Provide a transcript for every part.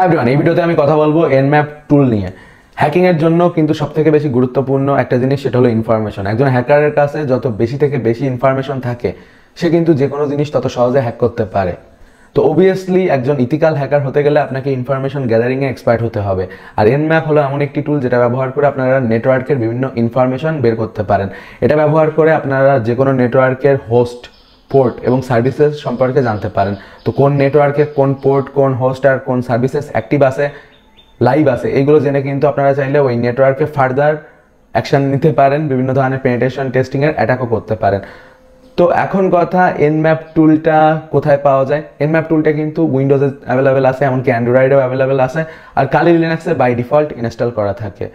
হ্যাঁ এভরিওয়ান, এই ভিডিওতে আমি কথা বলবো এনম্যাপ টুল নিয়ে। হ্যাকিং এর জন্য কিন্তু সবথেকে বেশি গুরুত্বপূর্ণ একটা জিনিস, সেটা হলো ইনফরমেশন। একজন হ্যাকারের কাছে যত বেশি থেকে বেশি ইনফরমেশন থাকে, সে কিন্তু যে কোনো জিনিস তত সহজে হ্যাক করতে পারে। তো অবভিয়াসলি একজন ইথিক্যাল হ্যাকার হতে গেলে আপনাকে ইনফরমেশন গ্যাদারিংয়ে এক্সপার্ট হতে হবে। আর এনম্যাপ হলো এমন একটি টুল যেটা ব্যবহার করে আপনারা নেটওয়ার্কের বিভিন্ন ইনফরমেশন বের করতে পারেন। এটা ব্যবহার করে আপনারা যে কোনো নেটওয়ার্কের হোস্ট, পোর্ট এবং সার্ভিসেস সম্পর্কে জানতে পারেন। তো কোন নেটওয়ার্কে কোন পোর্ট, কোন হোস্ট আর কোন সার্ভিসেস অ্যাক্টিভ আছে, লাইভ আছে, এইগুলো জেনে কিন্তু আপনারা চাইলে ওই নেটওয়ার্কে ফার্দার অ্যাকশন নিতে পারেন, বিভিন্ন ধরনের পেনিট্রেশন টেস্টিংয়ের অ্যাটাকও করতে পারেন। তো এখন কথা, এনম্যাপ টুলটা কোথায় পাওয়া যায়? এনম্যাপ টুলটা কিন্তু উইন্ডোজে অ্যাভেলেবেল আছে, এমনকি অ্যান্ড্রয়েডেও অ্যাভেলেবেল আছে, আর কালি লিনাক্সে বাই ডিফল্ট ইনস্টল করা থাকে।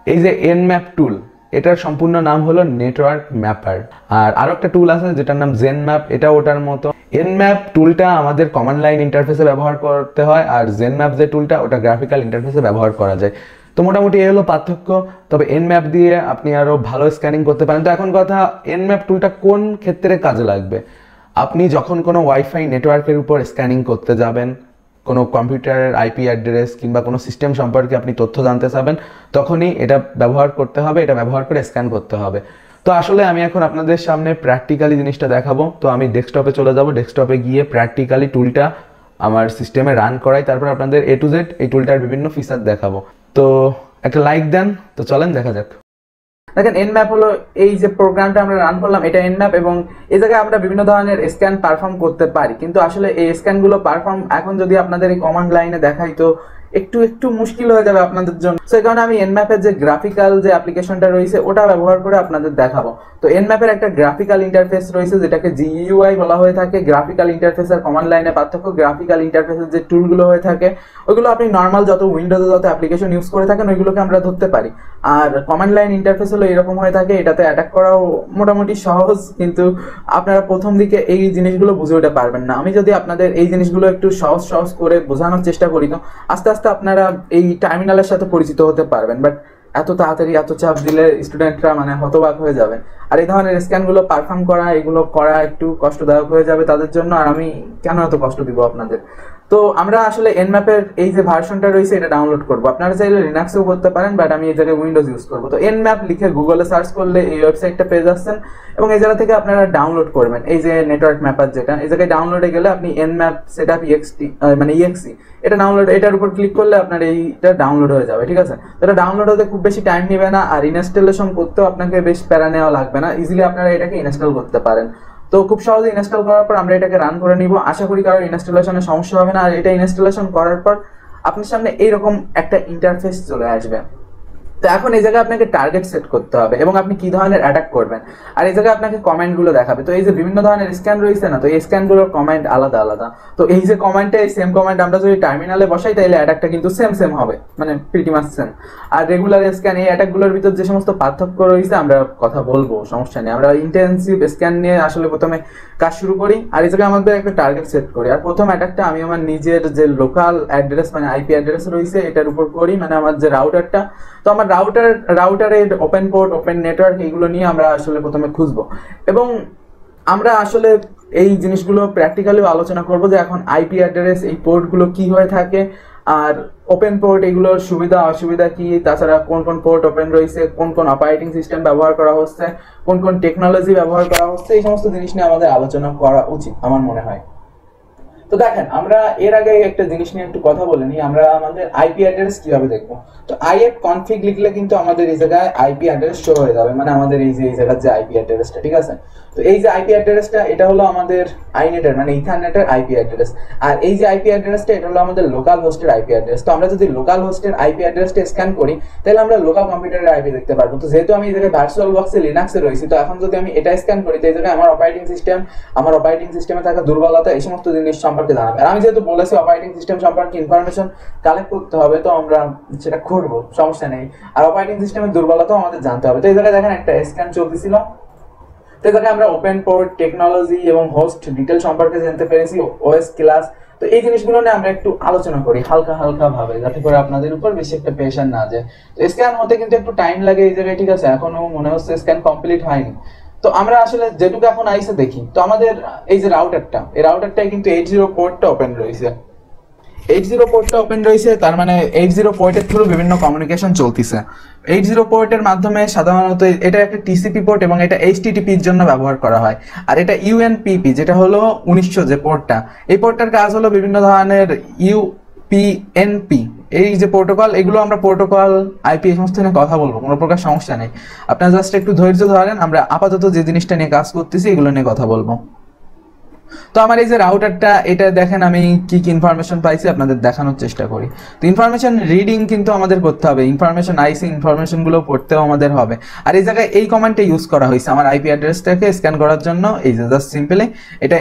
এই যে এনম্যাপ টুল, এটার সম্পূর্ণ নাম হলো নেটওয়ার্ক ম্যাপার। আর আরো একটা টুল আছে যেটার নাম জেনম্যাপ, এটা ওটার মতো। এনম্যাপ টুলটা আমাদের কমান্ড লাইন ইন্টারফেসে ব্যবহার করতে হয়, আর জেনম্যাপ যে টুলটা ওটা গ্রাফিক্যাল ইন্টারফেসে ব্যবহার করা যায়। তো মোটামুটি এই হলো পার্থক্য। তবে এনম্যাপ দিয়ে আপনি আরো ভালো স্ক্যানিং করতে পারেন। তো এখন কথা, এনম্যাপ টুলটা কোন ক্ষেত্রে কাজে লাগবে? আপনি যখন কোনো ওয়াইফাই নেটওয়ার্কের উপর স্ক্যানিং করতে যাবেন, কোনো কম্পিউটারের আইপি অ্যাড্রেস কিংবা কোনো সিস্টেম সম্পর্কে আপনি তথ্য জানতে চাবেন, তখনই এটা ব্যবহার করতে হবে, এটা ব্যবহার করে স্ক্যান করতে হবে। তো আসলে আমি এখন আপনাদের সামনে প্র্যাকটিক্যালি জিনিসটা দেখাবো। তো আমি ডেস্কটপে চলে যাব, ডেস্কটপে গিয়ে প্র্যাকটিক্যালি টুলটা আমার সিস্টেমে রান করাই, তারপর আপনাদের A to Z এই টুলটার বিভিন্ন ফিচার দেখাবো। তো একটা লাইক দেন, তো চলেন দেখা যাক। দেখেন, এনম্যাপ হলো এই যে প্রোগ্রামটা আমরা রান করলাম, এটা এনম্যাপ, এবং এই জায়গায় আমরা বিভিন্ন ধরনের স্ক্যান পারফর্ম করতে পারি। কিন্তু আসলে এই স্ক্যানগুলো পারফর্ম এখন যদি আপনাদের এই কমান্ড লাইনে দেখাই তো একটু মুশকিল হয়ে যাবে আপনাদের জন্য। সো এই কারণে আমি এনম্যাপের যে গ্রাফিক্যাল যে অ্যাপ্লিকেশনটা রয়েছে ওটা ব্যবহার করে আপনাদের দেখাবো। তো এনম্যাপের একটা গ্রাফিক্যাল ইন্টারফেস রয়েছে যেটাকে GUI বলা হয়ে থাকে। গ্রাফিক্যাল ইন্টারফেস আর কমান্ড লাইনে পার্থক্য, গ্রাফিক্যাল ইন্টারফেসের যে টুলগুলো হয়ে থাকে ওইগুলো আপনি নর্মাল যত উইন্ডোজে যত অ্যাপ্লিকেশন ইউজ করে থাকেন ওইগুলোকে আমরা ধরতে পারি। আর কমান্ড লাইন ইন্টারফেস হলো এরকম হয়ে থাকে, এটাতে অ্যাটাক করাও মোটামুটি সহজ, কিন্তু আপনারা প্রথম দিকে এই জিনিসগুলো বুঝে উঠতে পারবেন না। আমি যদি আপনাদের এই জিনিসগুলো একটু সহজ করে বোঝানোর চেষ্টা করি, তো আস্তে আস্তে আপনারা এই টার্মিনালের সাথে পরিচিত হতে পারবেন। বাট এত তাড়াতাড়ি এত চাপ দিলে স্টুডেন্টরা মানে হতবাক হয়ে যাবে। আর এই ধরনের স্ক্যানগুলো পারফর্ম করা, এগুলো করা একটু কষ্টদায়ক হয়ে যাবে তাদের জন্য। আর আমি কেন এত কষ্ট দিব আপনাদের? তো আমরা আসলে এনম্যাপের এই যে ভার্সনটা রয়েছে এটা ডাউনলোড করব। আপনারা চাইলে লিনাক্সেও করতে পারেন, বাট আমি এই জায়গায় উইন্ডোজ ইউজ করব। তো এনম্যাপ লিখে গুগলে সার্চ করলে এই ওয়েবসাইটটা পেয়ে যাচ্ছেন, এবং এই জায়গা থেকে আপনারা ডাউনলোড করবেন। এই যে নেটওয়ার্ক ম্যাপার, যেটা এই জায়গায় ডাউনলোডে গেলে আপনি এনম্যাপ সেটআপ exe এটা ডাউনলোড, এটার উপর ক্লিক করলে আপনার এইটা ডাউনলোড হয়ে যাবে। ঠিক আছে, এটা ডাউনলোড হতে খুব বেশি টাইম নেবে না, আর ইনস্টলেশন করতেও আপনাকে বেশ প্যারা নেওয়া লাগবে না। ইজিলি আপনারা এটাকে ইনস্টল করতে পারেন। তো খুব সহজে ইনস্টল করার পর আমরা এটাকে রান করে নিব। আশা করি কারোর ইনস্টলেশনের সমস্যা হবে না। আর এটা ইনস্টলেশন করার পর আপনার সামনে এইরকম একটা ইন্টারফেস চলে আসবে। তো এখন এই জায়গায় আপনাকে টার্গেট সেট করতে হবে এবং আপনি কি ধরনের অ্যাটাক করবেন। আর এই জায়গায় আপনাকে কমেন্টগুলো দেখাবে। তো এই যে বিভিন্ন ধরনের স্ক্যান রয়েছে না, তো এই স্ক্যানগুলোর কমেন্ট আলাদা আলাদা। তো এই যে কমেন্টে এই সেম কমেন্ট আমরা যদি টার্মিনালে বসাই তাহলে অ্যাটাকটা কিন্তু সেম হবে, মানে প্রিটি মাচ সেম। আর রেগুলার স্ক্যান, এই অ্যাটাকগুলোর ভিতর যে সমস্ত পার্থক্য রয়েছে আমরা কথা বলবো, সমস্যা নেই। আমরা ইন্টেন্সিভ স্ক্যান নিয়ে আসলে প্রথমে কাজ শুরু করি। আর এই জায়গায় আমাদের একটা টার্গেট সেট করি। আর প্রথম অ্যাটাকটা আমি আমার নিজের যে লোকাল অ্যাড্রেস মানে আইপি অ্যাড্রেস রয়েছে এটার উপর করি, মানে আমার যে রাউটারটা। তো আমার রাউটারের ওপেন পোর্ট, ওপেন নেটওয়ার্ক এইগুলো নিয়ে আমরা আসলে প্রথমে খুঁজবো, এবং আমরা আসলে এই জিনিসগুলো প্র্যাকটিক্যালিও আলোচনা করব যে এখন আইপি অ্যাড্রেস এই পোর্টগুলো কি হয়ে থাকে, আর ওপেন পোর্ট এগুলোর সুবিধা অসুবিধা কি, তাছাড়া কোন কোন পোর্ট ওপেন রয়েছে, কোন কোন অপারেটিং সিস্টেম ব্যবহার করা হচ্ছে, কোন কোন টেকনোলজি ব্যবহার করা হচ্ছে, এই সমস্ত জিনিস নিয়ে আমাদের আলোচনা করা উচিত আমার মনে হয়। তো দেখেন, আমরা এর আগে একটা জিনিস নিয়ে একটু কথা বলে নিই। আমরা আমাদের আইপি অ্যাড্রেস কিভাবে দেখবো? তো if config লিখলে কিন্তু আমাদের এই জায়গায় আইপি অ্যাড্রেস শো হয়ে যাবে, মানে আমাদের এই জায়গার যে আইপি অ্যাড্রেসটা। ঠিক আছে, তো এই যে আইপি অ্যাড্রেসটা এটা হলো আমাদের আইনেটের মানে ইথারনেটের আইপি অ্যাড্রেস। আর এই যে আইপি অ্যাড্রেসটা এটা হলো আমাদের লোকাল হোস্টের আইপি অ্যাড্রেস। তো আমরা যদি লোকাল হোস্টের আইপি অ্যাড্রেসটা স্ক্যান করি তাহলে আমরা লোকাল কম্পিউটারের আইপি দেখতে পারবো। তো যেহেতু আমি এই জায়গায় ভার্চুয়াল বক্সে লিনাক্সে রয়েছি, তো এখন যদি আমি এটা স্ক্যান করি তো এই জায়গায় আমার অপারেটিং সিস্টেমে থাকা দুর্বলতা এই সমস্ত জিনিস সম্পর্কে জানাবে। আর আমি যেহেতু বলেছি অপারেটিং সিস্টেম সম্পর্কে ইনফরমেশন কালেক্ট করতে হবে, তো আমরা সেটা করবো, সমস্যা নেই। আর অপারেটিং সিস্টেমের দুর্বলতাও আমাদের জানতে হবে। তো এই জায়গায় দেখেন একটা স্ক্যান চলতেছিল। তো এই জায়গায় আমরা ওপেন পোর্ট, টেকনোলজি এবং হোস্ট ডিটেল সম্পর্কে জানতে পেরেছি, ওএস ক্লাস। তো এই জিনিসগুলো নিয়ে আমরা একটু আলোচনা করি হালকা ভাবে, যাতে করে আপনাদের উপর বেশি একটা প্রেশার না যায়। তো স্ক্যান হতে কিন্তু একটু টাইম লাগে এই জায়গায়। ঠিক আছে, এখনো মনে হচ্ছে স্ক্যান কমপ্লিট হয়নি। তো আমরা আসলে যেটুকু এখন আইসে দেখি, তো আমাদের এই যে রাউটারটা, এই রাউটারটাই কিন্তু 80 পোর্টটা ওপেন রয়েছে। 80 পোর্টটা ওপেন রয়েছে, তার মানে 80 পোর্টের থ্রু বিভিন্ন কমিউনিকেশন চলতেছে। 80 পোর্টের মাধ্যমে সাধারণত এটা একটা টিসিপি পোর্ট এবং এটা এইচটিটিপির জন্য ব্যবহার করা হয়। আর এটা ইউএনপিপি যেটা হলো 1900 যে পোর্টটা, এই পোর্টটার কাজ হলো বিভিন্ন ধরনের ইউপিএনপি এই যে প্রোটোকল, এগুলো আমরা প্রোটোকল আইপি এই সমস্ত নিয়ে কথা বলবো, কোনো প্রকার সমস্যা নেই। আপনারা জাস্ট একটু ধৈর্য ধরেন, আমরা আপাতত যে জিনিসটা নিয়ে কাজ করতেছি এগুলো নিয়ে কথা বলবো। তো আমার এই যে রাউটারটা, এটা দেখেন আমি কি কি ইনফরমেশন পাইছি আপনাদের দেখানোর চেষ্টা করি। তো ইনফরমেশন রিডিং কিন্তু আমাদের করতে হবে, ইনফরমেশন আইসি ইনফরমেশনগুলো পড়তেও আমাদের হবে। আর এই জায়গায় এই কমান্ডটা ইউজ করা হয়েছে আমার আইপি অ্যাড্রেসটাকে স্ক্যান করার জন্য। এই যে জাস্ট সিম্পলি এটা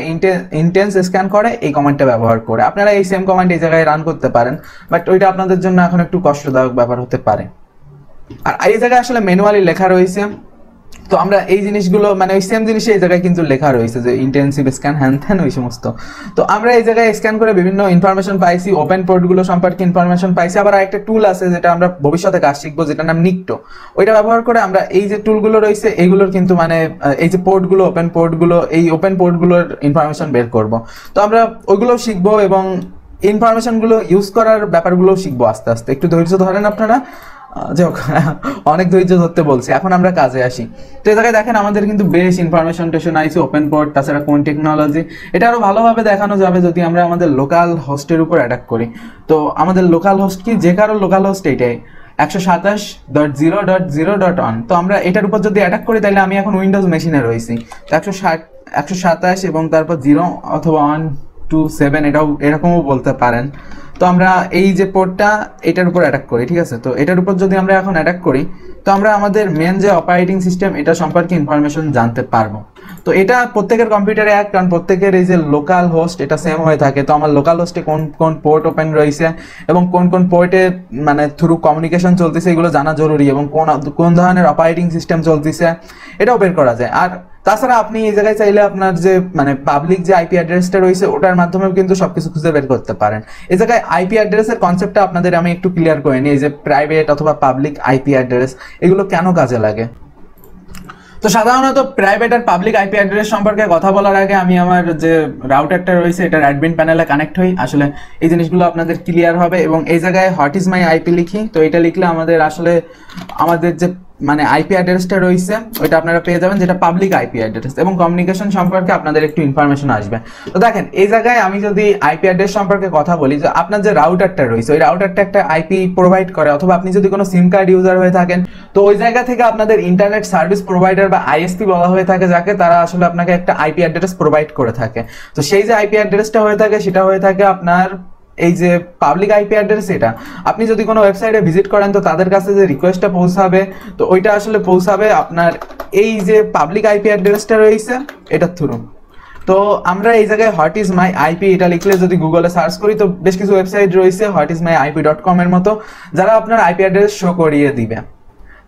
ইন্টেন্স স্ক্যান করে, এই কমান্ডটা ব্যবহার করে আপনারা এই সেম কমান্ড এই জায়গায় রান করতে পারেন, বাট ওইটা আপনাদের জন্য এখন একটু কষ্টদায়ক ব্যাপার হতে পারে। আর এই জায়গায় আসলে ম্যানুয়ালি লেখা রয়েছে, তো আমরা এই জিনিসগুলো মানে ওই সেম জিনিস এই জায়গায় কিন্তু লেখা রয়েছে যে ইন্টেন্সিভ স্ক্যান হ্যান ত্যান ওই সমস্ত। তো আমরা এই জায়গায় স্ক্যান করে বিভিন্ন ইনফরমেশন পাইছি, ওপেন পোর্টগুলো সম্পর্কে ইনফরমেশন পাইছি। আবার একটা টুল আছে যেটা আমরা ভবিষ্যতে কাজ শিখবো, যেটার নাম নিকটো। ওইটা ব্যবহার করে আমরা এই যে টুলগুলো রয়েছে এইগুলোর কিন্তু মানে এই যে পোর্টগুলো ওপেন পোর্টগুলো, এই ওপেন পোর্টগুলোর ইনফরমেশন বের করব। তো আমরা ওইগুলোও শিখবো এবং ইনফরমেশনগুলো ইউজ করার ব্যাপারগুলোও শিখবো আস্তে আস্তে। একটু ধৈর্য ধরেন আপনারা, যে অনেক ধৈর্য ধরতে বলছি, এখন আমরা কাজে আসি। তো এই জায়গায় দেখেন আমাদের কিন্তু বেশ ইনফরমেশন টেশন আইসি, ওপেন পোর্ট, তাছাড়া কোন টেকনোলজি, এটা আরো ভালোভাবে দেখানো যাবে যদি আমরা আমাদের লোকাল হোস্টের উপর অ্যাটাক করি। তো আমাদের লোকাল হোস্ট কি, যে কারো লোকাল হোস্ট এইটাই 127.0.0.1। তো আমরা এটার উপর যদি অ্যাটাক করি তাহলে আমি এখন উইন্ডোজ মেশিনে রয়েছি, তো 127 এবং তারপর 0 অথবা 127 এটাও এরকমও বলতে পারেন। তো আমরা এই যে পোর্টটা এটার উপর অ্যাটাক করি, ঠিক আছে। তো এটার উপর যদি আমরা এখন অ্যাটাক করি তো আমরা আমাদের মেন যে অপারেটিং সিস্টেম এটা সম্পর্কে ইনফরমেশন জানতে পারবো। তো এটা প্রত্যেকের কম্পিউটারে এক, কারণ প্রত্যেকের এই যে লোকাল হোস্ট এটা সেম হয়ে থাকে। তো আমার লোকাল হোস্টে কোন কোন পোর্ট ওপেন রয়েছে এবং কোন কোন পোর্টে মানে থ্রু কমিউনিকেশন চলতেছে এগুলো জানা জরুরি, এবং কোন ধরনের অপারেটিং সিস্টেম চলতেছে এটাও বের করা যায়। আর তাছাড়া আপনি এই জায়গায় চাইলে আপনার যে মানে পাবলিক যে আইপি অ্যাড্রেসটা রয়েছে ওটার মাধ্যমেও কিন্তু সবকিছু খুঁজে বের করতে পারেন। এই জায়গায় আইপি অ্যাড্রেসের কনসেপ্টটা আপনাদের আমি একটু ক্লিয়ার করে নিই, এই যে প্রাইভেট অথবা পাবলিক আইপি অ্যাড্রেস এগুলো কেন কাজে লাগে। তো সাধারণত প্রাইভেট আর পাবলিক আইপি অ্যাড্রেস সম্পর্কে কথা বলার আগে আমি আমার যে রাউটারটা রয়েছে এটার অ্যাডমিন প্যানেলে কানেক্ট হই, আসলে এই জিনিসগুলো আপনাদের ক্লিয়ার হবে। এবং এই জায়গায় হোয়াট ইজ মাই আইপি লিখি, তো এটা লিখলে আমাদের আসলে আমাদের যে মানে আইপি অ্যাড্রেসটা রয়েছে ওইটা আপনারা পেয়ে যাবেন, যেটা পাবলিক আইপি অ্যাড্রেস, এবং কমিউনিকেশন সম্পর্কে আপনাদের একটু ইনফরমেশন আসবে। তো দেখেন এই জায়গায় আমি যদি আইপি অ্যাড্রেস সম্পর্কে কথা বলি, যে আপনার যে রাউটারটা রয়েছে ওই রাউটারটা একটা আইপি প্রোভাইড করে, অথবা আপনি যদি কোনো সিম কার্ড ইউজার হয়ে থাকেন তো ওই জায়গা থেকে আপনাদের ইন্টারনেট সার্ভিস প্রোভাইডার বা আইএসপি বলা হয়ে থাকে যাকে, তারা আসলে আপনাকে একটা আইপি অ্যাড্রেস প্রোভাইড করে থাকে। তো সেই যে আইপি অ্যাড্রেসটা হয়ে থাকে সেটা হয়ে থাকে আপনার এই যে পাবলিক আইপি অ্যাড্রেস। এটা আপনি যদি কোনো ওয়েবসাইটে ভিজিট করেন তো তাদের কাছে যে রিকোয়েস্টটা পৌঁছাবে তো ওইটা আসলে পৌঁছাবে আপনার এই যে পাবলিক আইপি অ্যাড্রেসটা রয়েছে এটার থ্রু। তো আমরা এই জায়গায় হোয়াট ইজ মাই আইপি এটা লিখলে যদি গুগলে সার্চ করি তো বেশ কিছু ওয়েবসাইট রয়েছে whatismyip.com এর মতো, যারা আপনার আইপি অ্যাড্রেস শো করিয়ে দিবে।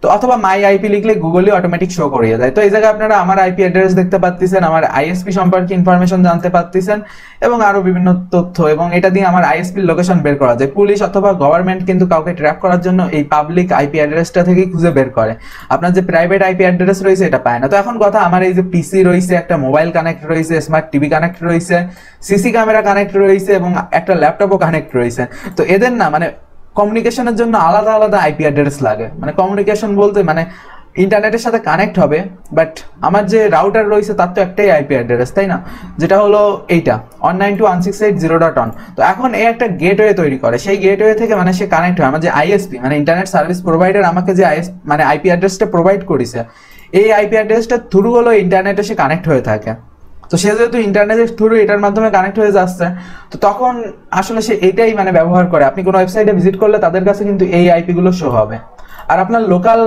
তো অথবা মাই আইপি লিখলে গুগলে অটোমেটিক শো করিয়ে যায়। তো এই জায়গায় আপনারা আমার আইপি অ্যাড্রেস দেখতে পাচ্ছেন, আমার আইএসপি সম্পর্কে ইনফরমেশন জানতে পাচ্ছেন এবং আরো বিভিন্ন তথ্য, এবং এটা দিয়ে আমার আইএসপির লোকেশন বের করা যায়। পুলিশ অথবা গভর্নমেন্ট কিন্তু কাউকে ট্র্যাক করার জন্য এই পাবলিক আইপি অ্যাড্রেসটা থেকেই খুঁজে বের করে, আপনার যে প্রাইভেট আইপি অ্যাড্রেস রয়েছে এটা পায় না। তো এখন কথা, আমার এই যে পিসি রয়েছে, একটা মোবাইল কানেক্ট রয়েছে, স্মার্ট টিভি কানেক্ট রয়েছে, সিসি ক্যামেরা কানেক্ট রয়েছে এবং একটা ল্যাপটপও কানেক্ট রয়েছে। তো এদের না মানে কমিউনিকেশনের জন্য আলাদা আলাদা আইপি অ্যাড্রেস লাগে, মানে কমিউনিকেশন বলতে মানে ইন্টারনেটের সাথে কানেক্ট হবে, বাট আমার যে রাউটার রয়েছে তার তো একটাই আইপি অ্যাড্রেস, তাই না, যেটা হলো এইটা 192.168.0.1। তো এখন এই একটা গেটওয়ে তৈরি করে, সেই গেটওয়ে থেকে মানে সে কানেক্ট হয়। আমার যে আইএসপি মানে ইন্টারনেট সার্ভিস প্রোভাইডার আমাকে যে মানে আইপি অ্যাড্রেসটা প্রোভাইড করেছে, এই আইপি অ্যাড্রেসটা থ্রু হলো ইন্টারনেটে সে কানেক্ট হয়ে থাকে। তো সে যেহেতু ইন্টারনেটের থ্রু এটার মাধ্যমে কানেক্ট হয়ে যাচ্ছে, তো তখন আসলে সে এটাই মানে ব্যবহার করে। আপনি কোনো ওয়েবসাইটে ভিজিট করলে তাদের কাছে কিন্তু এই আইপি গুলো শো হবে, আর আপনার লোকাল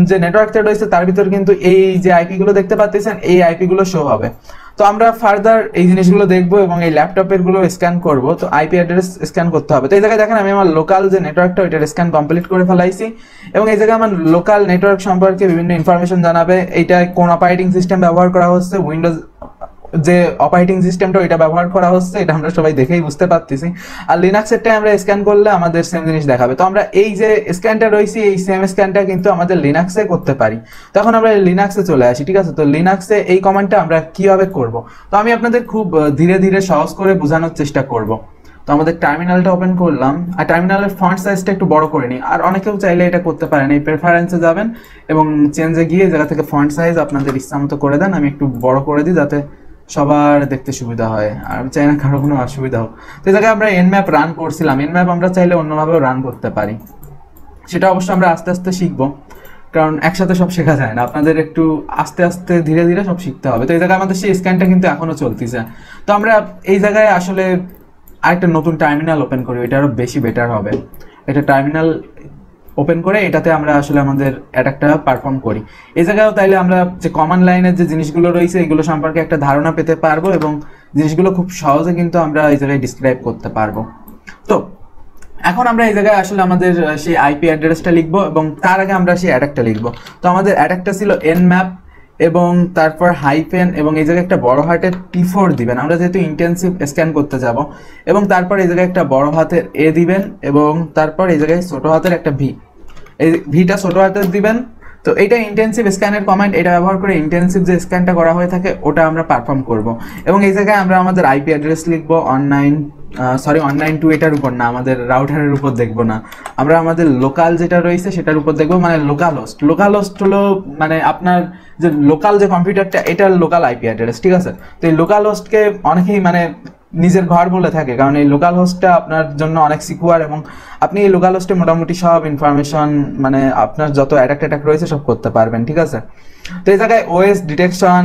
যে নেটওয়ার্কটা রয়েছে তার ভিতর কিন্তু এই যে আইপি গুলো দেখতে পাচ্ছেন এই আইপি গুলো শো হবে। তো আমরা ফার্দার এই জিনিসগুলো দেখবো এবং এই ল্যাপটপের গুলো স্ক্যান করব। তো আইপি অ্যাড্রেস স্ক্যান করতে হবে। তো এই জায়গায় দেখেন আমি আমার লোকাল যে নেটওয়ার্কটা ওইটার স্ক্যান কমপ্লিট করে ফেলাইছি, এবং এই জায়গায় আমার লোকাল নেটওয়ার্ক সম্পর্কে বিভিন্ন ইনফরমেশন জানাবে, এইটা কোন অপারেটিং সিস্টেম ব্যবহার করা হচ্ছে, উইন্ডোজ যে অপারেটিং সিস্টেমটা ওইটা ব্যবহার করা হচ্ছে, এটা আমরা সবাই দেখেই বুঝতে পারতেছি। আর লিনাক্সেরটা আমরা স্ক্যান করলে আমাদের সেম জিনিস দেখাবে। তো আমরা এই যে স্ক্যানটা রয়েছে এই সেম স্ক্যানটা কিন্তু আমাদের লিনাক্সে করতে পারি। তখন আমরা লিনাক্সে চলে আসি, ঠিক আছে। তো লিনাক্সে এই কমান্ডটা আমরা কিভাবে করব, তো আমি আপনাদের খুব ধীরে ধীরে সহজ করে বোঝানোর চেষ্টা করব। তো আমাদের টার্মিনালটা ওপেন করলাম, আর টার্মিনালের ফন্ট সাইজটা একটু বড় করে নিই। আর অনেকেও চাইলে এটা করতে পারেন, এই প্রেফারেন্সে যাবেন এবং চেঞ্জে গিয়ে জায়গা থেকে ফন্ট সাইজ আপনাদের ইচ্ছা মতো করে দেন। আমি একটু বড় করে দিই যাতে সবার দেখতে সুবিধা হয়, আর চাই না কারো কোনো অসুবিধা হোক। তো এই জায়গায় আমরা এনম্যাপ রান করছিলাম, এনম্যাপ আমরা চাইলে অন্যভাবেও রান করতে পারি, সেটা অবশ্য আমরা আস্তে আস্তে শিখবো, কারণ একসাথে সব শেখা যায় না, আপনাদের একটু আস্তে আস্তে ধীরে ধীরে সব শিখতে হবে। তো এই জায়গায় আমাদের সেই স্ক্যানটা কিন্তু এখনো চলতেছে। তো আমরা এই জায়গায় আসলে আরেকটা নতুন টার্মিনাল ওপেন করি, এটা আরো বেশি বেটার হবে। এটা টার্মিনাল ওপেন করে এটাতে আমরা আসলে আমাদের অ্যাটাকটা পারফর্ম করি। এই জায়গায়ও তাইলে আমরা যে কমান লাইনের যে জিনিসগুলো রয়েছে এগুলো সম্পর্কে একটা ধারণা পেতে পারবো, এবং জিনিসগুলো খুব সহজে কিন্তু আমরা এই জায়গায় ডিসক্রাইব করতে পারবো। তো এখন আমরা এই জায়গায় আসলে আমাদের সেই আইপি অ্যাড্রেসটা লিখবো, এবং তার আগে আমরা সেই অ্যাটাকটা লিখবো। তো আমাদের অ্যাটাকটা ছিল nmap এবং তারপর হাইফেন, এবং এই জায়গায় একটা বড় হাতের T4 দিবেন, আমরা যেহেতু ইন্টেন্সিভ স্ক্যান করতে যাব। এবং তারপর এই জায়গায় একটা বড় হাতের A দিবেন, এবং তারপর এই জায়গায় ছোট হাতের একটা V, এই ভিটা ছোট হাতের দিবেন। তো এটা ইন্টেন্সিভ স্ক্যানের কমান্ড, এটা ব্যবহার করে ইন্টেন্সিভ যে স্ক্যানটা করা হয়ে থাকে ওটা আমরা পারফর্ম করব। এবং এই জায়গায় আমরা আমাদের আইপি অ্যাড্রেস লিখবো 192 এটার উপর না, আমাদের রাউটারের উপর দেখবো না, আমরা আমাদের লোকাল যেটা রয়েছে সেটার উপর দেখবো, মানে লোকাল হোস্ট। লোকাল হোস্ট হলো মানে আপনার যে লোকাল যে কম্পিউটারটা এটার লোকাল আইপি অ্যাড্রেস, ঠিক আছে? তো এই লোকাল হোস্টকে অনেকেই মানে নিজের ঘর বলে থাকে, কারণ এই লোকাল হোস্টটা আপনার জন্য অনেক সিকিউর, এবং আপনি এই লোকাল হোস্টে মোটামুটি সব ইনফরমেশন মানে আপনার যত অ্যাটাক রয়েছে সব করতে পারবেন, ঠিক আছে? তো এই জায়গায় ওএস ডিটেকশন,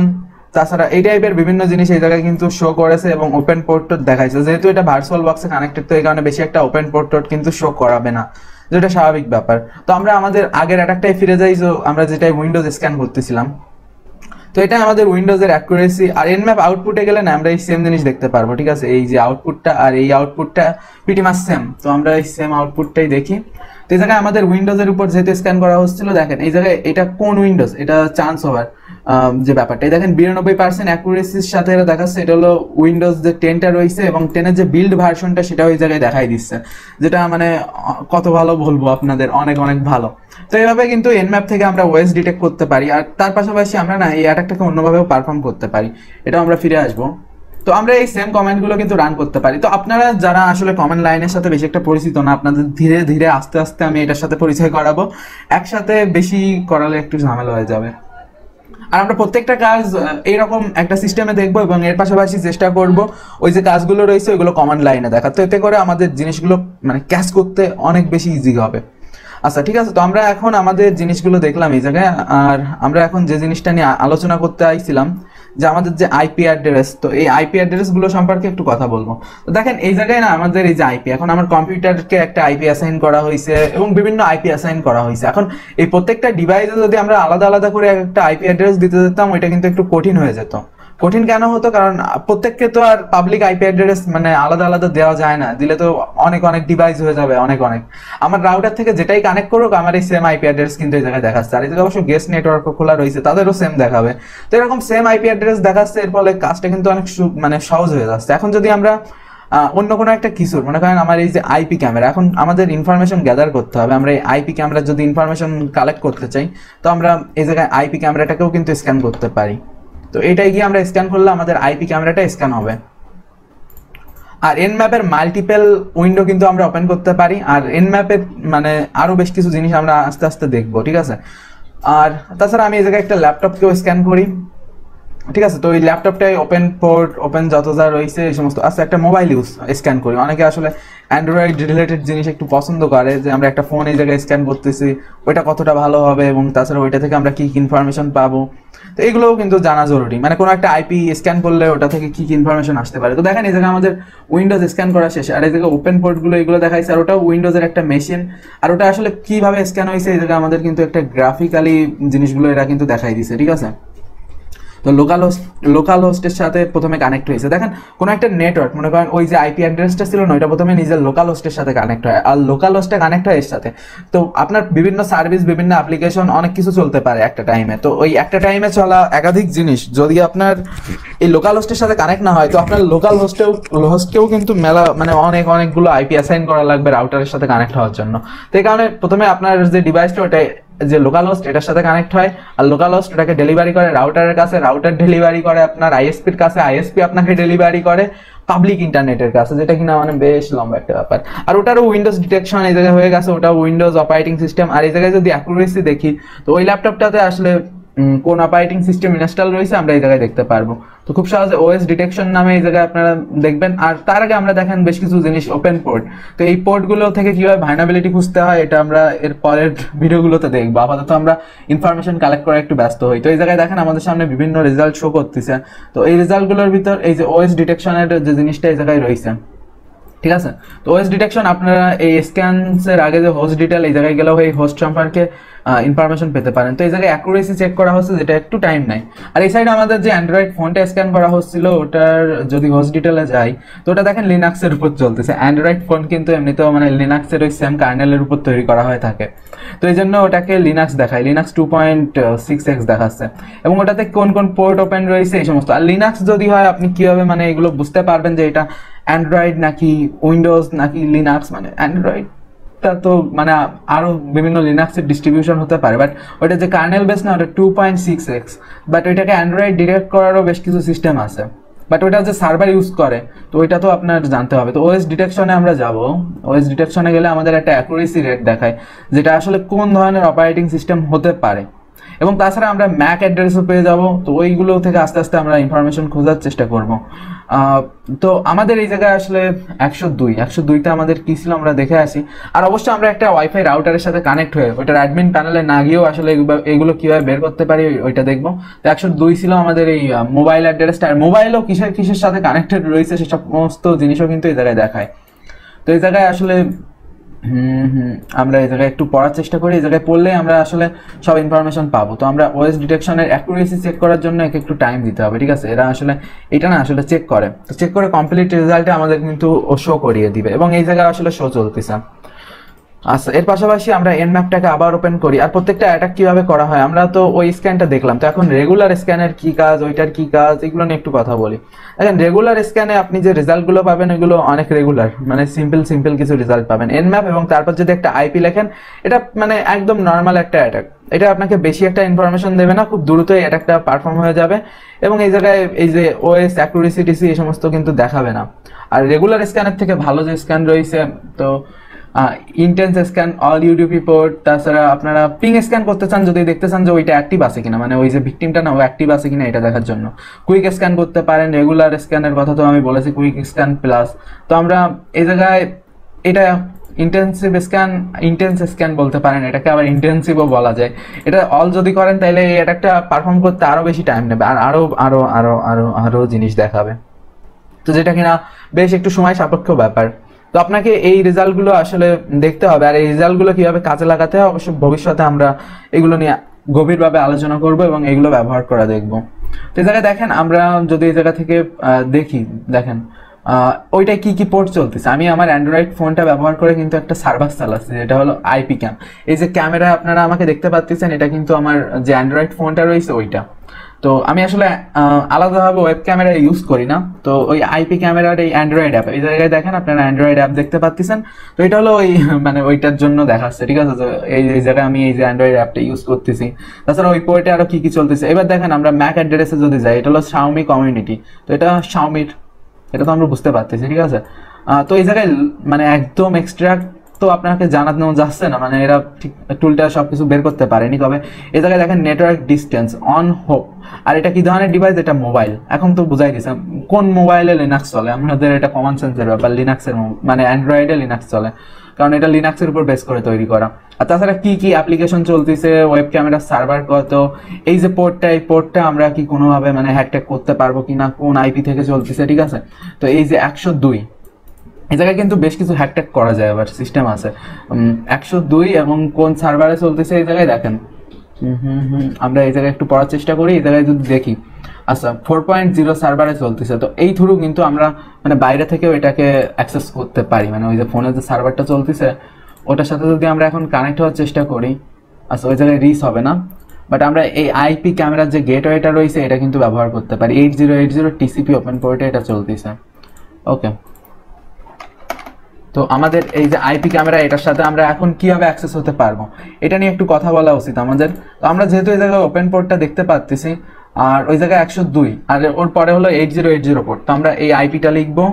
তাছাড়া এই টাইপের বিভিন্ন জিনিস এই জায়গায় কিন্তু শো করেছে, এবং ওপেন পোর্ট দেখাইছে। যেহেতু এটা ভার্চুয়াল বক্সে কানেক্টেড, তো এই কারণে বেশি একটা ওপেন পোর্ট কিন্তু শো করাবে না, যেটা স্বাভাবিক ব্যাপার। তো আমরা আমাদের আগের অ্যাটাকটাই ফিরে যাই, যে আমরা যেটা উইন্ডোজ স্ক্যান করতেছিলাম। তো এটা আমাদের উইন্ডোজের অ্যাকুরেসি। আর এনম্যাপ আউটপুটে গেলে না আমরা এই সেম জিনিস দেখতে পারবো, ঠিক আছে? এই যে আউটপুটটা আর এই আউটপুটটা প্রিটি মাচ সেম, তো আমরা এই সেম আউটপুটটাই দেখি। তো এই জায়গায় আমাদের উইন্ডোজের উপর যেহেতু স্ক্যান করা হচ্ছিল, দেখেন এই জায়গায় এটা কোন উইন্ডোজ, এটা চান্স ওভার যে ব্যাপারটা, এই দেখেন 92% অ্যাকুরেসির সাথে এটা দেখাচ্ছে। এটা হলো উইন্ডোজ যে 10টা রয়েছে, এবং 10-এর যে বিল্ড ভার্সনটা সেটা ওই জায়গায় দেখাই দিচ্ছে, যেটা মানে কত ভালো বলবো আপনাদের, অনেক অনেক ভালো। তো এইভাবে কিন্তু এনম্যাপ থেকে আমরা ওএস ডিটেক্ট করতে পারি, আর তার পাশাপাশি আমরা না এই অ্যাটাকটাকে অন্যভাবেও পারফর্ম করতে পারি, এটা আমরা ফিরে আসবো। তো আমরা এই সেম কমেন্টগুলো কিন্তু রান করতে পারি। তো আপনারা যারা আসলে কমেন্ট লাইনের সাথে বেশি একটা পরিচিত না, আপনাদের ধীরে ধীরে আস্তে আস্তে আমি এটার সাথে পরিচয় করাবো, একসাথে বেশি করালে একটু ঝামেলা হয়ে যাবে। আর আমরা প্রত্যেকটা কাজ এইরকম একটা সিস্টেমে দেখবো, এবং এর পাশাপাশি চেষ্টা করব ওই যে কাজগুলো রয়েছে ওইগুলো কমান্ড লাইনে দেখা, তো এতে করে আমাদের জিনিসগুলো মানে ক্যাচ করতে অনেক বেশি ইজি হবে। আচ্ছা ঠিক আছে, তো আমরা এখন আমাদের জিনিসগুলো দেখলাম এই জায়গায়, আর আমরা এখন যে জিনিসটা নিয়ে আলোচনা করতে আইছিলাম যে আমাদের যে আইপি অ্যাড্রেস, তো এই আইপি অ্যাড্রেস গুলো সম্পর্কে একটু কথা বলবো। তো দেখেন এই জায়গায় না আমাদের এই যে আইপি, এখন আমার কম্পিউটারকে একটা আইপি অ্যাসাইন করা হয়েছে, এবং বিভিন্ন আইপি অ্যাসাইন করা হয়েছে। এখন এই প্রত্যেকটা ডিভাইসে যদি আমরা আলাদা আলাদা করে একটা আইপি অ্যাড্রেস দিতে যেতাম, ওইটা কিন্তু একটু কঠিন হয়ে যেত। কঠিন কেন হতো? কারণ প্রত্যেককে তো আর পাবলিক আইপি অ্যাড্রেস মানে আলাদা আলাদা দেওয়া যায় না, দিলে তো অনেক অনেক ডিভাইস হয়ে যাবে, অনেক অনেক। আমার রাউটার থেকে যেটাই কানেক্ট করুক আমার এই সেম আইপি অ্যাড্রেস কিন্তু এই জায়গায় দেখাচ্ছে, আর এই জায়গায় অবশ্য গেস্ট নেটওয়ার্ক খোলা রয়েছে, তাদেরও সেম দেখাবে। তো এরকম সেম আইপি অ্যাড্রেস দেখাচ্ছে, এর ফলে কাজটা কিন্তু অনেক মানে সহজ হয়ে যাচ্ছে। এখন যদি আমরা অন্য কোনো একটা কিছুর মনে করেন আমার এই যে আইপি ক্যামেরা, এখন আমাদের ইনফরমেশন গ্যাদার করতে হবে, আমরা এই আইপি ক্যামেরা যদি ইনফরমেশন কালেক্ট করতে চাই, তো আমরা এই জায়গায় আইপি ক্যামেরাটাকেও কিন্তু স্ক্যান করতে পারি। তো এটাই গিয়ে আমরা স্ক্যান করলে আমাদের আইপি ক্যামেরাটা স্ক্যান হবে। আর এনম্যাপের মাল্টিপল উইন্ডো কিন্তু আমরা ওপেন করতে পারি, আর এনম্যাপের মানে আরো বেশ কিছু জিনিস আমরা আস্তে আস্তে দেখবো, ঠিক আছে? আর তাছাড়া আমি এই জায়গায় একটা ল্যাপটপকেও স্ক্যান করি, ঠিক আছে? তো এই ল্যাপটপটাই ওপেন পোর্ট ওপেন যত যা রয়েছে এই সমস্ত, আচ্ছা একটা মোবাইল ইউজ স্ক্যান করি। অনেকে আসলে অ্যান্ড্রয়েড রিলেটেড জিনিস একটু পছন্দ করে, যে আমরা একটা ফোন এই জায়গায় স্ক্যান করতেছি ওইটা কতটা ভালো হবে, এবং তাছাড়া ওইটা থেকে আমরা কি ইনফরমেশন পাবো, তো এগুলোও কিন্তু জানা জরুরি। মানে কোনো একটা আইপি স্ক্যান করলে ওটা থেকে কি ইনফরমেশন আসতে পারে। তো দেখেন এই জায়গায় আমাদের উইন্ডোজ স্ক্যান করা শেষ, আর এই জায়গায় ওপেন পোর্টগুলো এগুলো দেখাইছে, আর ওটাও উইন্ডোজের একটা মেশিন, আর ওটা আসলে কিভাবে স্ক্যান হয়েছে এই জায়গায় আমাদের কিন্তু একটা গ্রাফিক্যালি জিনিসগুলো এরা কিন্তু দেখাই দিছে, ঠিক আছে? তো লোকাল হোস্টের সাথে প্রথমে কানেক্ট হয়েছে। দেখেন কোনো একটা নেটওয়ার্ক মনে করেন ওই যে আইপি অ্যাড্রেসটা ছিল না, ওইটা প্রথমে নিজের লোকাল হোস্টের সাথে কানেক্ট হয়, আর লোকাল হোস্টে কানেক্ট হয় এর সাথে। তো আপনার বিভিন্ন সার্ভিস বিভিন্ন অ্যাপ্লিকেশন অনেক কিছু চলতে পারে একটা টাইমে, তো ওই একটা টাইমে চলা একাধিক জিনিস যদি আপনার এই লোকাল হোস্টের সাথে কানেক্ট না হয়, তো আপনার লোকাল হোস্টকেও কিন্তু মেলা মানে অনেকগুলো আইপি অ্যাসাইন করা লাগবে রাউটারের সাথে কানেক্ট হওয়ার জন্য। তো এই কারণে প্রথমে আপনার যে ডিভাইসটা ওটা যে লোকাল হোস্ট এটার সাথে কানেক্ট হয়, আর লোকাল হোস্ট এটাকে ডেলিভারি করে রাউটারের কাছে, রাউটার ডেলিভারি করে আপনার আইএসপির কাছে, আইএসপি আপনাকে ডেলিভারি করে পাবলিক ইন্টারনেটের কাছে, যেটা কিনা মানে বেশ লম্বা একটা ব্যাপার। আর ওটারও উইন্ডোজ ডিটেকশন এই জায়গায় হয়ে গেছে, ওটা উইন্ডোজ অপারেটিং সিস্টেম। আর এই জায়গায় যদি অ্যাকুরেসি দেখি, তো ওই ল্যাপটপটাতে আসলে কোন অপারেটিং সিস্টেম ইনস্টল রয়েছে আমরা এই জায়গায় দেখতে পারবো। তো খুব সহজে ওএস ডিটেকশন নামে এই জায়গায় আপনারা দেখবেন। আর তার আগে আমরা দেখেন বেশ কিছু জিনিস ওপেন পোর্ট, তো এই পোর্টগুলো থেকে কিভাবে ভালনারেবিলিটি খুঁজতে হয় এটা আমরা এর পরের ভিডিওগুলোতে দেখবো। আপাতত আমরা ইনফরমেশন কালেক্ট করে একটু ব্যস্ত হই। তো এই জায়গায় দেখেন আমাদের সামনে বিভিন্ন রেজাল্ট শো করতেছে। তো এই রেজাল্টগুলোর ভিতর এই যে ওএস ডিটেকশনের যে জিনিসটা এই জায়গায় রয়েছে, ঠিক আছে। তো ওএস ডিটেকশন আপনারা এই স্ক্যানসের আগে যে হোস্ট ডিটেল এই জায়গায় গেলেও এই হোস্ট সম্পর্কে ইনফরমেশন পেতে পারেন। তো এই জায়গায় অ্যাকুরেসি চেক করা হচ্ছে, যেটা একটু টাইম নেয়। আর এই সাইডে আমাদের যে অ্যান্ড্রয়েড ফোনটা স্ক্যান করা হচ্ছিল, ওটার যদি হোস্ট ডিটেলে যাই, তো ওটা দেখেন লিনাক্সের উপর চলতেছে। অ্যান্ড্রয়েড ফোন কিন্তু এমনিতেও মানে লিনাক্সের ওই সেম কার্নেলের উপর তৈরি করা হয়ে থাকে, তো এই জন্য ওটাকে লিনাক্স দেখায়, লিনাক্স 2.6x দেখাচ্ছে। এবং ওটাতে কোন কোন পোর্ট ওপেন রয়েছে এই সমস্ত। আর লিনাক্স যদি হয়, আপনি কিভাবে মানে এগুলো বুঝতে পারবেন যে এটা অ্যান্ড্রয়েড নাকি উইন্ডোজ নাকি লিনাক্স। মানে অ্যান্ড্রয়েডটা তো মানে আরো বিভিন্ন লিনাক্সের ডিস্ট্রিবিউশন হতে পারে, বাট ওইটা যে কার্নেল বেস না, ওটা 2.6x। বাট ওইটাকে অ্যান্ড্রয়েড ডিটেক্ট করারও বেশ কিছু সিস্টেম আছে, বাট ওইটা যে সার্ভার ইউজ করে, তো ওইটা তো আপনার জানতে হবে। তো ওএস ডিটেকশনে আমরা যাব। ওএস ডিটেকশনে গেলে আমাদের একটা অ্যাকুরেসি রেট দেখায়, যেটা আসলে কোন ধরনের অপারেটিং সিস্টেম হতে পারে। এবং তাছাড়া আমরা ম্যাক অ্যাড্রেসও পেয়ে যাব। তো ওইগুলো থেকে আস্তে আস্তে আমরা ইনফরমেশন খোঁজার চেষ্টা করব। তো আমাদের এই জায়গায় আসলে 102তে আমাদের কি ছিল আমরা দেখে আসি। আর অবশ্যই আমরা একটা ওয়াইফাই রাউটারের সাথে কানেক্ট হয়ে ওইটার অ্যাডমিন প্যানেলে না গিয়েও আসলে এগুলো কিভাবে বের করতে পারি ওইটা দেখবো। তো 102 ছিল আমাদের এই মোবাইল অ্যাড্রেসটা। আর মোবাইলও কিসের সাথে কানেক্টেড রয়েছে সে সমস্ত জিনিসও কিন্তু এই জায়গায় দেখায়। তো এই জায়গায় আসলে আমরা এই জায়গায় একটু পড়ার চেষ্টা করি। এই জায়গায় পড়লে আমরা আসলে সব ইনফরমেশন পাবো। তো আমরা ওএস ডিটেকশনের অ্যাকুরেসি চেক করার জন্য একটু টাইম দিতে হবে, ঠিক আছে। এরা আসলে এটা না আসলে চেক করে, তো চেক করে কমপ্লিট রেজাল্টে আমাদের কিন্তু শো করিয়ে দিবে। এবং এই জায়গায় আসলে শো চলতেছে। আচ্ছা, এর পাশাপাশি আমরা এনম্যাপটাকে আবার ওপেন করি। আর প্রত্যেকটা অ্যাটাক কিভাবে করা হয় আমরা তো ওই স্ক্যানটা দেখলাম। তো এখন রেগুলার স্ক্যানের কি কাজ, ওইটার কি কাজ, এগুলো নিয়ে একটু কথা বলি। দেখেন, রেগুলার স্ক্যানে আপনি যে রেজাল্টগুলো পাবেন এগুলো অনেক রেগুলার, মানে সিম্পল কিছু রেজাল্ট পাবেন। এনম্যাপ এবং তারপর যদি একটা আইপি লেখেন, এটা মানে একদম নর্মাল একটা অ্যাটাক। এটা আপনাকে বেশি একটা ইনফরমেশন দেবে না, খুব দ্রুতই অ্যাটাকটা পারফর্ম হয়ে যাবে। এবং এই জায়গায় এই যে ওএস অ্যাকুরেসি টিসি এই সমস্ত কিন্তু দেখাবে না। আর রেগুলার স্ক্যানের থেকে ভালো যে স্ক্যান রয়েছে, তো intense scan, all UDP port, তাছাড়া আপনারা পিং স্ক্যান করতে চান যদি দেখতে চান যে ওইটা অ্যাক্টিভ আছে কিনা, মানে ওই যে ভিকটিমটা না ও অ্যাক্টিভ আছে কিনা এটা দেখার জন্য কুইক স্ক্যান করতে পারেন। রেগুলার স্ক্যানের কথা তো আমি বলেছি, কুইক স্ক্যান প্লাস। তো আমরা এই জায়গায় এটা ইন্টেন্স স্ক্যান বলতে পারেন, এটাকে আবার ইন্টেন্সিভও বলা যায়। এটা অল যদি করেন তাহলে এই অ্যাটাকটা পারফর্ম করতে আরো বেশি টাইম নেবে, আর আরো আরো আরো আরো আরো জিনিস দেখাবে, তো যেটা কিনা বেশ একটু সময় সাপেক্ষ ব্যাপার। তো আপনাকে এই রেজাল্টগুলো আসলে দেখতে হবে। আর এই রেজাল্টগুলো কিভাবে কাজে লাগাতে হয় অবশ্য ভবিষ্যতে আমরা এগুলো নিয়ে গভীরভাবে আলোচনা করব এবং এগুলো ব্যবহার করা দেখব। তো এই জায়গায় দেখেন, আমরা যদি এই জায়গা থেকে দেখি, দেখেন ওইটাই কি পোর্ট চলতেছে। আমি আমার অ্যান্ড্রয়েড ফোনটা ব্যবহার করে কিন্তু একটা সার্ভার চালাচ্ছি, যেটা হলো আইপি ক্যাম। এই যে ক্যামেরা আপনারা আমাকে দেখতে পাচ্ছেন, এটা কিন্তু আমার যে অ্যান্ড্রয়েড ফোনটা রয়েছে ওইটা। তো আমি আসলে আলাদাভাবে ওয়েব ক্যামেরা ইউজ করি না। তো ওই আইপি ক্যামেরার এই অ্যান্ড্রয়েড অ্যাপ, এই জায়গায় দেখেন আপনারা অ্যান্ড্রয়েড অ্যাপ দেখতে পাচ্ছেন। তো এটা হলো ওই মানে ওইটার জন্য দেখাচ্ছে, ঠিক আছে। তো এই জায়গায় আমি এই যে অ্যান্ড্রয়েড অ্যাপটা ইউজ করতেছি। তাছাড়া ওই পোর্টে আরো কি চলতেছে এবার দেখেন। আমরা ম্যাক অ্যাড্রেসে যদি যাই, এটা হলো শাওমি কমিউনিটি। তো এটা শাওমির, এটা তো আমরা বুঝতে পারতেছি, ঠিক আছে। তো এই জায়গায় মানে একদম এক্সট্রাক্ট তো আপনাকে জানানো যাচ্ছে না, মানে এরা ঠিক টুলটা সবকিছু বের করতে পারেনি। তবে এই জায়গায় দেখেন নেটওয়ার্ক ডিস্টেন্স অন হোপ। আর এটা কি ধরনের ডিভাইস, এটা মোবাইল। এখন তো বুঝাই দিচ্ছে কোন মোবাইলে লিনাক্স চলে, আমাদের এটা কমন সেন্সের ব্যাপার। লিনাক্সের মানে অ্যান্ড্রয়েডে লিনাক্স চলে, কারণ এটা লিনাক্সের উপর বেস করে তৈরি করা। আর তাছাড়া কি অ্যাপ্লিকেশন চলতেছে, ওয়েব ক্যামেরার সার্ভার কত, এই যে পোর্টটা, এই পোর্টটা আমরা কি কোনোভাবে মানে হ্যাকট্যাক করতে পারবো কিনা, কোন আইপি থেকে চলতেছে, ঠিক আছে। তো এই যে 102, এই জায়গায় কিন্তু বেশ কিছু হ্যাকট্যাক করা যায়, আবার সিস্টেম আছে। 102 এবং কোন সার্ভারে চলতেছে এই জায়গায় দেখেন। আমরা এই জায়গায় একটু পড়ার চেষ্টা করি। এই জায়গায় যদি দেখি, আচ্ছা 4.0 সার্ভারে চলতেছে। তো এই থ্রু কিন্তু আমরা মানে বাইরে থেকেও এটাকে অ্যাক্সেস করতে পারি, মানে ওই যে ফোনে যে সার্ভারটা চলতেছে ওটার সাথে যদি আমরা এখন কানেক্ট হওয়ার চেষ্টা করি, আচ্ছা ওই জায়গায় রিচ হবে না। বাট আমরা এই আইপি ক্যামেরার যে গেটওয়েটা রয়েছে এটা কিন্তু ব্যবহার করতে পারি। 8080 টিসিপি ওপেন পোর্টে এটা চলতেছে, ওকে। তো আমাদের এই যে আইপি ক্যামেরা, এটার সাথে আমরা এখন কিভাবে অ্যাক্সেস হতে পারবো এটা নিয়ে একটু কথা বলা উচিত আমাদের। তো আমরা যেহেতু এই জায়গায় ওপেন পোর্টটা দেখতে পাচ্ছি, আর ওই জায়গায় 102, আর ওর পরে হলো 8080 পোর্ট। তো আমরা এই আইপিটা লিখবো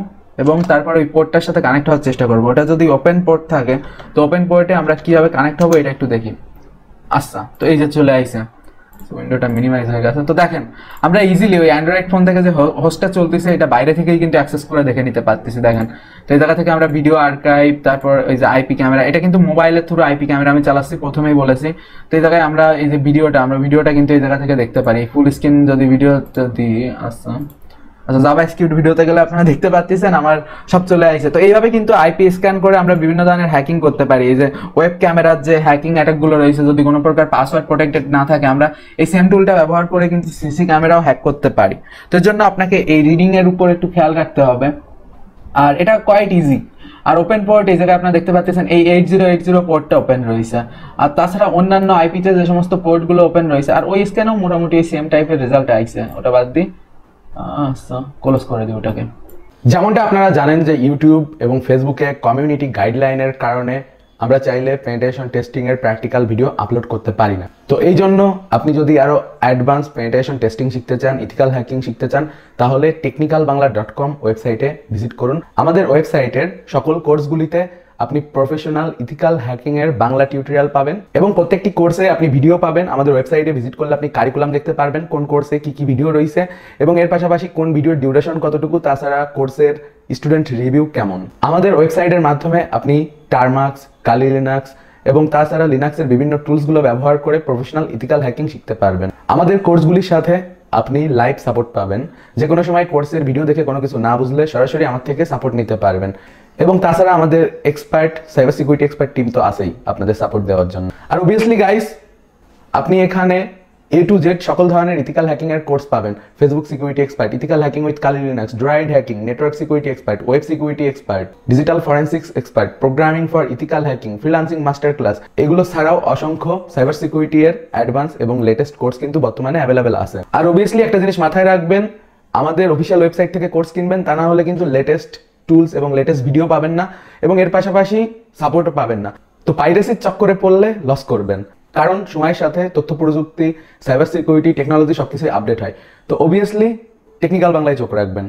এবং তারপর ওই পোর্টটার সাথে কানেক্ট হওয়ার চেষ্টা করবো। ওটা যদি ওপেন পোর্ট থাকে তো ওপেন পোর্টে আমরা কিভাবে কানেক্ট হবো এটা একটু দেখি। আচ্ছা, তো এই যে চলে আইছে, উইন্ডোটা মিনিমাইজ হয়ে গেছে। তো দেখেন আমরা ইজিলি ওই অ্যান্ড্রয়েড ফোন থেকে যে হোস্টটা চলতেছে এটা বাইরে থেকেই কিন্তু অ্যাক্সেস করে দেখে নিতে পারতেছি। দেখেন, তো এই জায়গা থেকে আমরা ভিডিও আর্কাইভ, তারপর ওই যে আইপি ক্যামেরা, এটা কিন্তু মোবাইলের থ্রু আইপি ক্যামেরা আমি চালাচ্ছি, প্রথমেই বলেছি। তো এই জায়গায় আমরা এই যে ভিডিওটা কিন্তু এই জায়গা থেকে দেখতে পারি। ফুল স্ক্রিন যদি ভিডিওটা দিই, আচ্ছা জাভাস্ক্রিপ্ট ভিডিওতে গেলে আপনারা দেখতে পাচ্ছেন আমার সব চলে আসছে। তো এইভাবে কিন্তু আইপি স্ক্যান করে আমরা বিভিন্ন ধরনের হ্যাকিং করতে পারি। এই যে ওয়েব ক্যামেরার যে হ্যাকিং অ্যাটাক গুলো রয়েছে, যদি কোনো প্রকার পাসওয়ার্ড প্রোটেক্টেড না থাকে, আমরা এই সেম টুলটা ব্যবহার করে কিন্তু সিসি ক্যামেরাও হ্যাক করতে পারি। তো এর জন্য আপনাকে এই রিডিং এর উপর একটু খেয়াল রাখতে হবে, আর এটা কোয়াইট ইজি। আর ওপেন পোর্ট এই জায়গায় আপনারা দেখতে পাচ্ছেন এই 8080 পোর্টটা ওপেন রয়েছে, আর তাছাড়া অন্যান্য আইপিতে যে সমস্ত পোর্ট গুলো ওপেন রয়েছে, আর ওই স্ক্যানেও মোটামুটি সেম টাইপের রেজাল্ট আইছে। ওটা বাদ দিই, আচ্ছা ক্লোজ করে দিই ওটাকে। যেমনটা আপনারা জানেন যে ইউটিউব এবং ফেসবুকে কমিউনিটি গাইডলাইনের কারণে আমরা চাইলে পেনিট্রেশন টেস্টিং এর প্র্যাকটিক্যাল ভিডিও আপলোড করতে পারি না। তো এই জন্য আপনি যদি আরো অ্যাডভান্স পেনিট্রেশন টেস্টিং শিখতে চান, ইথিক্যাল হ্যাকিং শিখতে চান, তাহলে technicalbangla.com ওয়েবসাইটে ভিজিট করুন। আমাদের ওয়েবসাইটের সকল কোর্সগুলিতে আপনি প্রফেশনাল ইথিক্যাল হ্যাকিং এর বাংলা টিউটোরিয়াল পাবেন এবং প্রত্যেকটি কোর্সে আপনি ভিডিও পাবেন। আমাদের ওয়েবসাইটে ভিজিট করলে আপনি কারিকুলাম দেখতে পারবেন, কোন কোর্সে কি কি ভিডিও রয়েছে এবং এর পাশাপাশি কোন ভিডিওর ডিউরেশন কতটুকু, তাছাড়া কোর্সের স্টুডেন্ট রিভিউ কেমন। আমাদের ওয়েবসাইটের মাধ্যমে আপনি টারমাক্স, কালি লিনাক্স এবং তাছাড়া লিনাক্সের বিভিন্ন টুলসগুলো ব্যবহার করে প্রফেশনাল ইথিক্যাল হ্যাকিং শিখতে পারবেন। আমাদের কোর্সগুলির সাথে আপনি লাইভ সাপোর্ট পাবেন, যে কোনো সময় কোর্সের ভিডিও দেখে কোনো কিছু না বুঝলে সরাসরি আমার থেকে সাপোর্ট নিতে পারবেন। এবং তাছাড়া আমাদের expert cyber security expert team তো আছেই আপনাদের সাপোর্ট দেওয়ার জন্য। আর অবভিয়াসলি গাইস, আপনি এখানে A to Z সকল ধরনের ইথিক্যাল হ্যাকিং এর কোর্স পাবেন। Facebook security expert, ethical hacking with Kali Linux, droid hacking, network security expert, web security expert, digital forensics expert, programming for ethical hacking, freelancing master class, এগুলো ছাড়াও অসংখ্য cyber security এর advance এবং latest course কিন্তু বর্তমানে available আছে। আর obviously একটা জিনিস মাথায় রাখবেন, আমাদের অফিসিয়াল ওয়েবসাইট থেকে কোর্স কিনবেন, তা না হলে কিন্তু লেটেস্ট টুলস এবং লেটেস্ট ভিডিও পাবেন না এবং এর পাশাপাশি সাপোর্টও পাবেন না। তো পাইরেসির চক্করে পড়লে লস করবেন, কারণ সময়ের সাথে তথ্য প্রযুক্তি, সাইবার সিকিউরিটি, টেকনোলজি সবকিছুই আপডেট হয়। তো অবভিয়াসলি টেকনিক্যাল বাংলায় চোখ রাখবেন।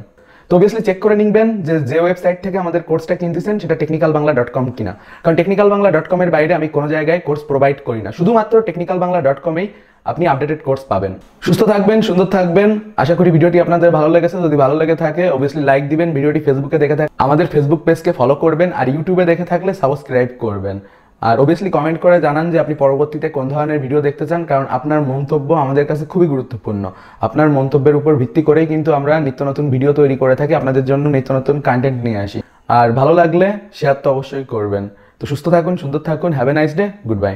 তো অবভিয়াসলি চেক করে নিবেন যে ওয়েবসাইট থেকে আমাদের কোর্সটা কিনতেছেন সেটা technicalbangla.com কিনা, কারণ technicalbangla.com এর বাইরে আমি কোনো জায়গায় কোর্স প্রোভাইড করি না, শুধুমাত্র technicalbangla.com এই আপনি আপডেটেড কোর্স পাবেন। সুস্থ থাকবেন, সুন্দর থাকবেন। আশা করি ভিডিওটি আপনাদের ভালো লেগেছে। যদি ভালো লেগে থাকে অবভিয়াসলি লাইক দিবেন। ভিডিওটি ফেসবুকে দেখে থাকলে আমাদের ফেসবুক পেজকে ফলো করবেন, আর ইউটিউবে দেখে থাকলে সাবস্ক্রাইব করবেন। আর অবভিয়াসলি কমেন্ট করে জানান যে আপনি পরবর্তীতে কোন ধরনের ভিডিও দেখতে চান, কারণ আপনার মন্তব্য আমাদের কাছে খুবই গুরুত্বপূর্ণ। আপনার মন্তব্যের উপর ভিত্তি করেই কিন্তু আমরা নিত্য নতুন ভিডিও তৈরি করে থাকি, আপনাদের জন্য নিত্য নতুন কন্টেন্ট নিয়ে আসি। আর ভালো লাগলে শেয়ার তো অবশ্যই করবেন। তো সুস্থ থাকুন, সুন্দর থাকুন, have a nice day, good bye.